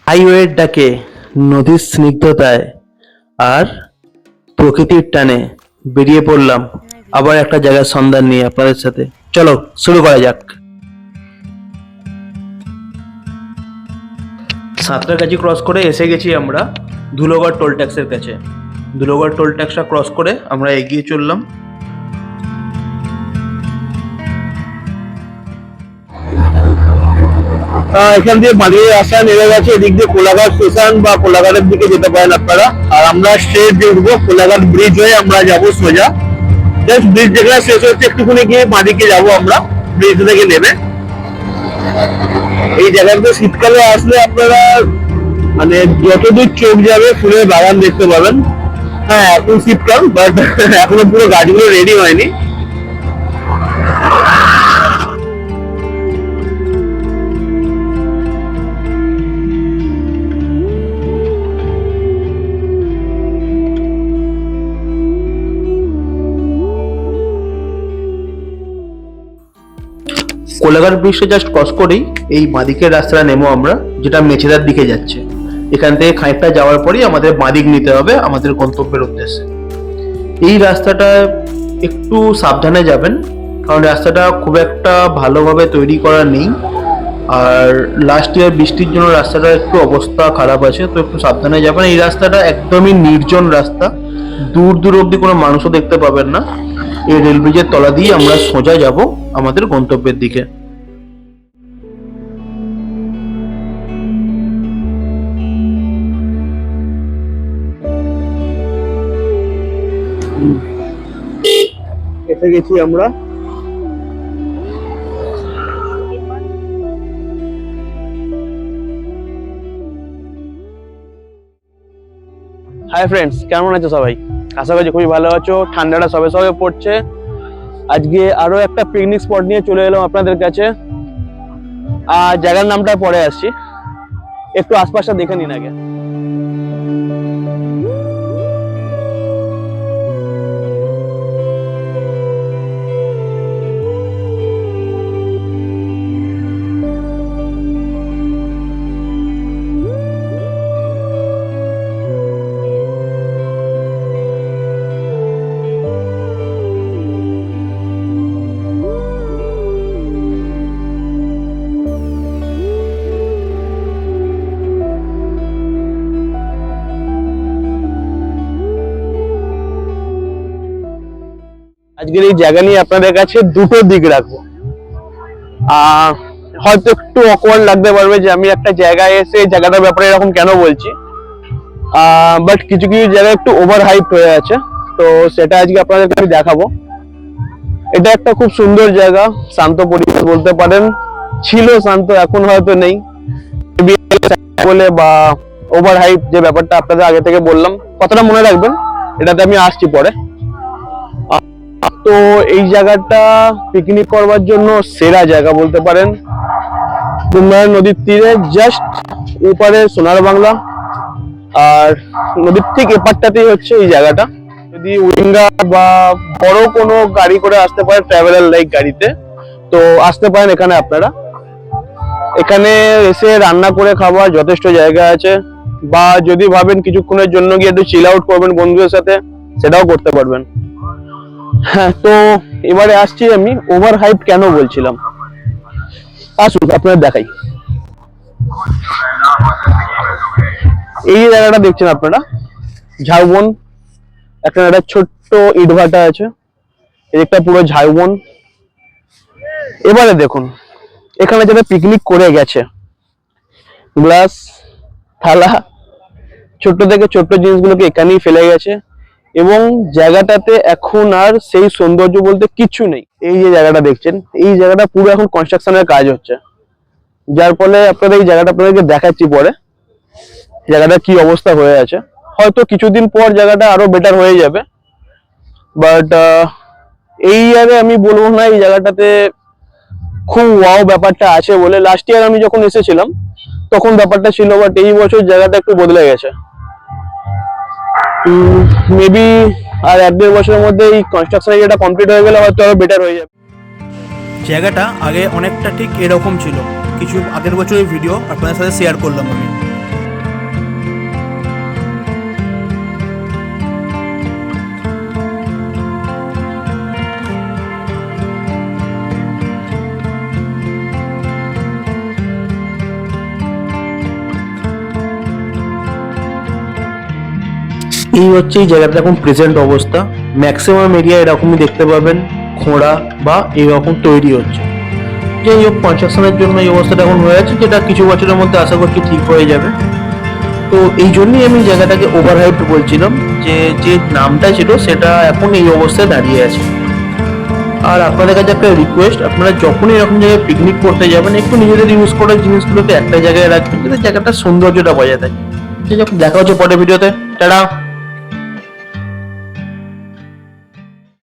হাইওয়ের ডাকে, নদীর স্নিগ্ধতায় আর প্রকৃতির টানে বেরিয়ে পড়লাম আবার একটা জায়গার সন্ধান নিয়ে আপনাদের সাথে। চলো শুরু করা যাক। সাঁতরাগাছি ক্রস করে এসে গেছি আমরা ধুলোগড় টোল ট্যাক্সের কাছে। ধুলোগড় টোল ট্যাক্সটা ক্রস করে আমরা এগিয়ে চললাম। এখান দিয়ে বাড়িয়ে আসা নেমে গেছে, এদিক দিয়ে কোলাঘাট স্টেশন বা কোলাঘাটের দিকে যেতে পারেন আপনারা। আর আমরা স্ট্রেট উঠবো কোলাঘাট ব্রিজ হয়ে, আমরা যাবো সোজা। জাস্ট ব্রিজ যেখানে শেষ হচ্ছে একটুখানি গিয়ে বাঁদিকে যাবো আমরা ব্রিজ থেকে নেমে। এই জায়গাতে শীতকালে আসলে আপনারা মানে যতদূর চোখ যাবে ফুলের বাগান দেখতে পাবেন। হ্যাঁ এখন শীতকাল, বাট এখনো পুরো গাছগুলো রেডি হয়নি। কোলাঘাট ব্রিজটা জাস্ট ক্রস করেই এই বাঁদিকের রাস্তাটা নেমো আমরা, যেটা মেছেদার দিকে যাচ্ছে। এখান থেকে খানিকটা যাওয়ার পরেই আমাদের বাঁদিক নিতে হবে আমাদের গন্তব্যের উদ্দেশ্যে। এই রাস্তাটা একটু সাবধানে যাবেন, কারণ রাস্তাটা খুব একটা ভালোভাবে তৈরি করা নেই। আর লাস্ট ইয়ার বৃষ্টির জন্য রাস্তাটা একটু অবস্থা খারাপ আছে, তো একটু সাবধানে যাবেন। এই রাস্তাটা একদমই নির্জন রাস্তা, দূর দূর অব্দি কোনো মানুষও দেখতে পাবেন না। এই রেল ব্রিজের তলা দিয়ে আমরা সোজা যাব আমাদের গন্তব্যের দিকে। এসে গেছি আমরা। হাই ফ্রেন্ডস, কেমন আছো সবাই? আশা করছি খুবই ভালো আছো। ঠান্ডাটা সবে সবে পড়ছে। আজকে আরো একটা পিকনিক স্পট নিয়ে চলে এলাম আপনাদের কাছে। আর জায়গার নামটা পরে আসছি, একটু আশপাশটা দেখে নিন আগে। আজকের এই জায়গা নিয়ে আপনাদের কাছে দুটো দিক রাখবো। হয়তো একটু অকওয়ার্ড লাগতে পারবে যে আমি একটা জায়গায় এসে জায়গাটার ব্যাপারে এরকম কেন বলছি, বাট কিছু কিছু জায়গা একটু ওভার হাইপ হয়ে আছে, তো সেটা আজকে আপনাদেরকে আমি দেখাবো। এটা একটা খুব সুন্দর জায়গা, শান্ত পরিবেশ বলতে পারেন। ছিল শান্ত, এখন হয়তো নেই বলে, বা ওভার হাইপ যে ব্যাপারটা আপনাদের আগে থেকে বললাম, কথাটা মনে রাখবেন, এটাতে আমি আসছি পরে। তো এই জায়গাটা পিকনিক করবার জন্য সেরা জায়গা বলতে পারেন। কুমার নদীর তীরে জাস্ট ওপারে সোনার বাংলা, আর নদীর ঠিক এপারটাতেই হচ্ছে এই জায়গাটা। যদি উইঙ্গার বা বড় কোনো গাড়ি করে আসতে পারে, ট্রাভেলার লাইক গাড়িতে, তো আসতে পারেন এখানে আপনারা। এখানে এসে রান্না করে খাবার যথেষ্ট জায়গা আছে, বা যদি ভাবেন কিছুক্ষণের জন্য গিয়ে একটু চিল আউট করবেন বন্ধুদের সাথে, সেটাও করতে পারবেন। হ্যাঁ, তো এবারে আসছি আমি ওভার হাইপ কেন বলছিলাম। আসুন আপনাদের দেখাই। এই জায়গাটা দেখছেন আপনারা, ঝাউবন। একটা ছোট্ট ইটভাটা আছে, একটা পুরো ঝাউবন। এবারে দেখুন, এখানে যারা পিকনিক করে গেছে, গ্লাস, থালা, ছোট্ট থেকে ছোট্ট জিনিসগুলোকে এখানেই ফেলে গেছে, এবং জায়গাটাতে এখন আর সেই সৌন্দর্য বলতে কিছু নেই। এই যে জায়গাটা দেখছেন, এই জায়গাটা পুরো এখন কনস্ট্রাকশনের কাজ হচ্ছে, যার ফলে আপনাদের এই জায়গাটা আপনাদেরকে দেখাচ্ছি পরে জায়গাটা কি অবস্থা হয়ে আছে। হয়তো কিছুদিন পর জায়গাটা আরো বেটার হয়ে যাবে, বাট এই ইয়ারে আমি বলবো না এই জায়গাটাতে খুব ওয়াও ব্যাপারটা আছে বলে। লাস্ট ইয়ার আমি যখন এসেছিলাম তখন ব্যাপারটা ছিল, বাট এই বছর জায়গাটা একটু বদলে গেছে। মেবি আর 1-1.5 বছরের মধ্যে এই কনস্ট্রাকশন এরিয়াটা কমপ্লিট হয়ে গেলে হয়তো আরো বেটার হয়ে যাবে। জায়গাটা আগে অনেকটা ঠিক এরকম ছিল, কিছু আগের বছরের ভিডিও আপনাদের সাথে শেয়ার করলাম আমি। এই হচ্ছে এই জায়গাটা এখন প্রেজেন্ট অবস্থা। ম্যাক্সিমাম এরিয়া এরকমই দেখতে পাবেন, খোঁড়া বা এইরকম তৈরি হচ্ছে। যাই হোক, কনস্ট্রাকশনের জন্য এই অবস্থাটা এখন হয়ে আছে, যেটা কিছু বছরের মধ্যে আশা করছি ঠিক হয়ে যাবে। তো এই জন্যই আমি জায়গাটাকে ওভারহাইপড বলছিলাম, যে যে নামটা ছিল সেটা এখন এই অবস্থায় দাঁড়িয়ে আছে। আর আপনাদের কাছে একটা রিকোয়েস্ট, আপনারা যখনই এরকম জায়গায় পিকনিক করতে যাবেন একটু নিজেদের ইউজ করা জিনিসগুলোকে একটা জায়গায় রাখবেন, যাতে জায়গাটার সৌন্দর্যটা বজায় থাকে। যাই হোক, দেখা হচ্ছে পরের ভিডিওতে। টাটা।